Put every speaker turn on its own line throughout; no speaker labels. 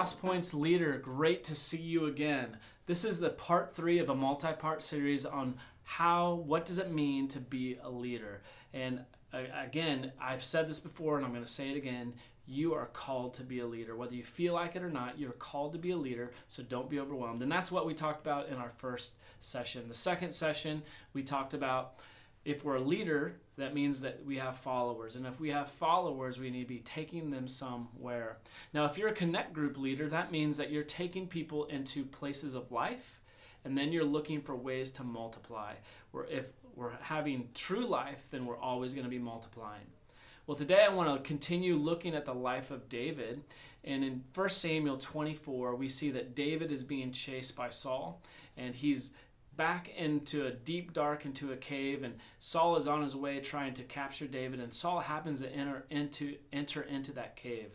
Crosspoints leader, great to see you again. This is the part 3 of a multi-part series on what does it mean to be a leader. And again, I've said this before and I'm going to say it again. You are called to be a leader. Whether you feel like it or not, you're called to be a leader, so don't be overwhelmed. And that's what we talked about in our first session. The second session, we talked about if we're a leader, that means that we have followers. And if we have followers, we need to be taking them somewhere. Now, if you're a Connect group leader, that means that you're taking people into places of life, and then you're looking for ways to multiply. If we're having true life, then we're always going to be multiplying. Well, today I want to continue looking at the life of David. And in 1 Samuel 24, we see that David is being chased by Saul, and he's back into a deep dark into a cave, and Saul is on his way trying to capture David, and Saul happens to enter into that cave.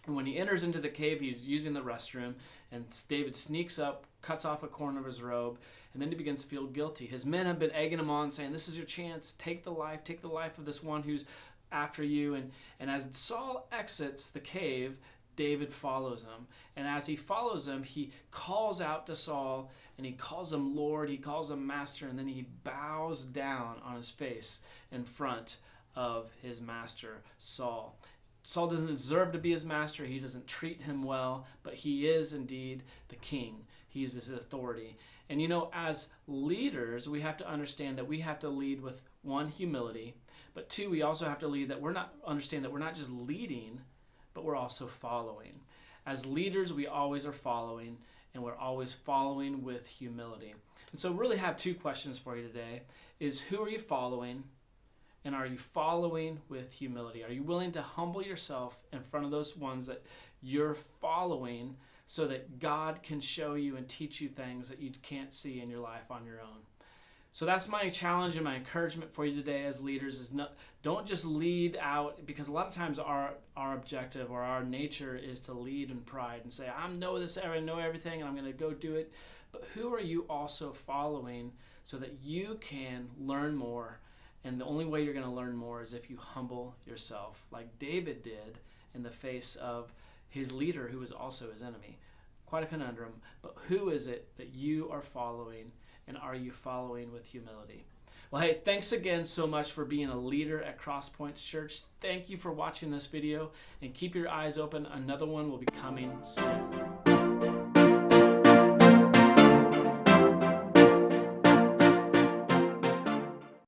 And when he enters into the cave, he's using the restroom, and David sneaks up, cuts off a corner of his robe, and then he begins to feel guilty. His men have been egging him on, saying, "This is your chance, take the life of this one who's after you." And as Saul exits the cave, David follows him. And as he follows him, he calls out to Saul, and he calls him Lord, he calls him Master, and then he bows down on his face in front of his master, Saul. Saul doesn't deserve to be his master. He doesn't treat him well, but he is indeed the king. He's his authority. And you know, as leaders, we have to understand that we have to lead with, one, humility, but two, we also have to understand that we're not just leading, but we're also following. As leaders, we always are following, and we're always following with humility. And so really have two questions for you today is, who are you following? And are you following with humility? Are you willing to humble yourself in front of those ones that you're following so that God can show you and teach you things that you can't see in your life on your own? So that's my challenge and my encouragement for you today as leaders is don't just lead out, because a lot of times our objective or our nature is to lead in pride and say, I know this area, I know everything, and I'm going to go do it. But who are you also following so that you can learn more? And the only way you're going to learn more is if you humble yourself, like David did in the face of his leader who was also his enemy. Quite a conundrum, but who is it that you are following, and are you following with humility? Well, hey, thanks again so much for being a leader at Crosspoints Church. Thank you for watching this video, and keep your eyes open. Another one will be coming soon.